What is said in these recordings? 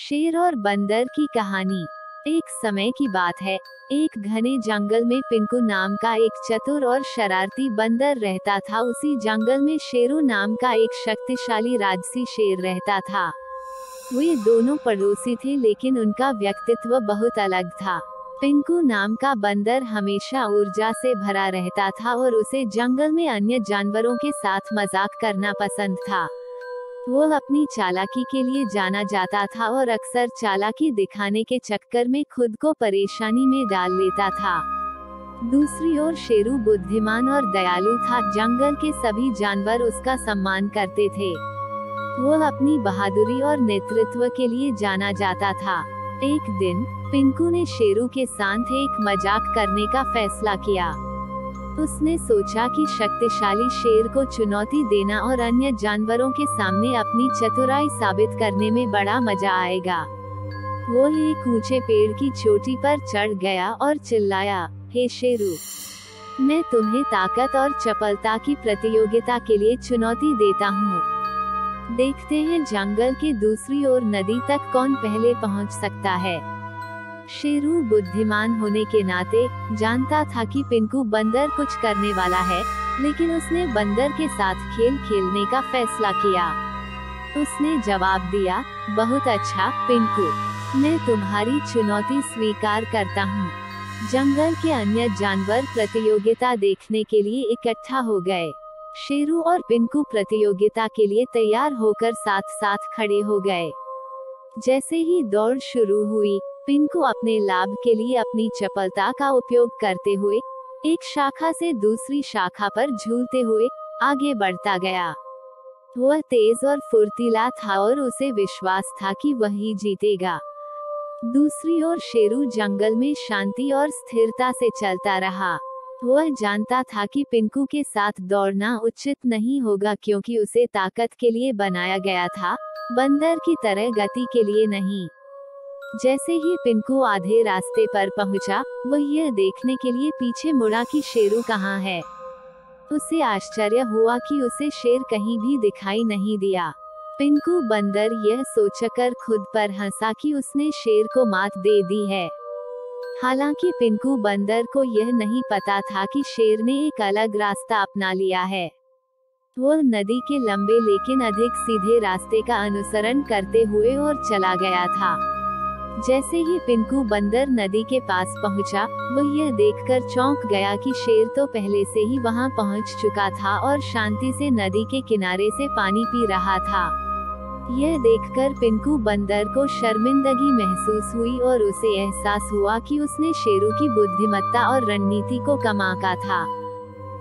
शेर और बंदर की कहानी। एक समय की बात है, एक घने जंगल में पिंकू नाम का एक चतुर और शरारती बंदर रहता था। उसी जंगल में शेरू नाम का एक शक्तिशाली राजसी शेर रहता था। वे दोनों पड़ोसी थे, लेकिन उनका व्यक्तित्व बहुत अलग था। पिंकू नाम का बंदर हमेशा ऊर्जा से भरा रहता था और उसे जंगल में अन्य जानवरों के साथ मजाक करना पसंद था। वो अपनी चालाकी के लिए जाना जाता था और अक्सर चालाकी दिखाने के चक्कर में खुद को परेशानी में डाल लेता था। दूसरी ओर शेरू बुद्धिमान और दयालु था। जंगल के सभी जानवर उसका सम्मान करते थे। वो अपनी बहादुरी और नेतृत्व के लिए जाना जाता था। एक दिन पिंकू ने शेरू के साथ एक मजाक करने का फैसला किया। उसने सोचा कि शक्तिशाली शेर को चुनौती देना और अन्य जानवरों के सामने अपनी चतुराई साबित करने में बड़ा मजा आएगा। वो एक ऊंचे पेड़ की चोटी पर चढ़ गया और चिल्लाया, हे शेरू, मैं तुम्हें ताकत और चपलता की प्रतियोगिता के लिए चुनौती देता हूँ। देखते हैं जंगल के दूसरी ओर नदी तक कौन पहले पहुँच सकता है। शेरू बुद्धिमान होने के नाते जानता था कि पिंकू बंदर कुछ करने वाला है, लेकिन उसने बंदर के साथ खेल खेलने का फैसला किया। उसने जवाब दिया, बहुत अच्छा पिंकू, मैं तुम्हारी चुनौती स्वीकार करता हूँ। जंगल के अन्य जानवर प्रतियोगिता देखने के लिए इकट्ठा हो गए। शेरू और पिंकू प्रतियोगिता के लिए तैयार होकर साथ साथ खड़े हो गए। जैसे ही दौड़ शुरू हुई, पिंकू अपने लाभ के लिए अपनी चपलता का उपयोग करते हुए एक शाखा से दूसरी शाखा पर झूलते हुए आगे बढ़ता गया। वह तेज और फुर्तीला था और उसे विश्वास था कि वही जीतेगा। दूसरी ओर शेरू जंगल में शांति और स्थिरता से चलता रहा। वह जानता था कि पिंकू के साथ दौड़ना उचित नहीं होगा, क्योंकि उसे ताकत के लिए बनाया गया था, बंदर की तरह गति के लिए नहीं। जैसे ही पिंकू आधे रास्ते पर पहुंचा, वह यह देखने के लिए पीछे मुड़ा कि शेरू कहाँ है। उसे आश्चर्य हुआ कि उसे शेर कहीं भी दिखाई नहीं दिया। पिंकू बंदर यह सोचकर खुद पर हंसा कि उसने शेर को मात दे दी है। हालांकि पिंकू बंदर को यह नहीं पता था कि शेर ने एक अलग रास्ता अपना लिया है। वह नदी के लंबे लेकिन अधिक सीधे रास्ते का अनुसरण करते हुए और चला गया था। जैसे ही पिंकू बंदर नदी के पास पहुंचा, वह यह देखकर चौंक गया कि शेर तो पहले से ही वहां पहुंच चुका था और शांति से नदी के किनारे से पानी पी रहा था। यह देखकर पिंकू बंदर को शर्मिंदगी महसूस हुई और उसे एहसास हुआ कि उसने शेरू की बुद्धिमत्ता और रणनीति को कम आंका था।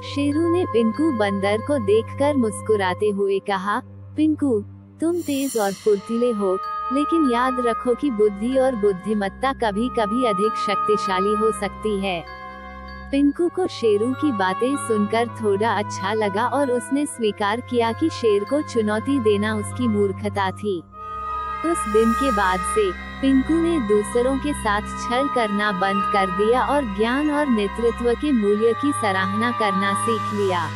शेरू ने पिंकू बंदर को देखकर मुस्कुराते हुए कहा, पिंकू, तुम तेज और फुर्तीले हो, लेकिन याद रखो कि बुद्धि और बुद्धिमत्ता कभी कभी अधिक शक्तिशाली हो सकती है। पिंकू को शेरू की बातें सुनकर थोड़ा अच्छा लगा और उसने स्वीकार किया कि शेर को चुनौती देना उसकी मूर्खता थी। उस दिन के बाद से पिंकू ने दूसरों के साथ छल करना बंद कर दिया और ज्ञान और नेतृत्व के मूल्य की सराहना करना सीख लिया।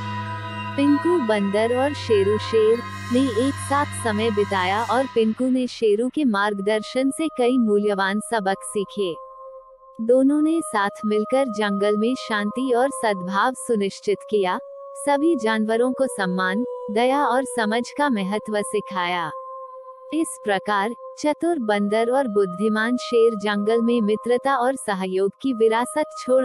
पिंकू बंदर और शेरू शेर ने एक साथ समय बिताया और पिंकू ने शेरू के मार्गदर्शन से कई मूल्यवान सबक सीखे। दोनों ने साथ मिलकर जंगल में शांति और सद्भाव सुनिश्चित किया, सभी जानवरों को सम्मान, दया और समझ का महत्व सिखाया। इस प्रकार चतुर बंदर और बुद्धिमान शेर जंगल में मित्रता और सहयोग की विरासत छोड़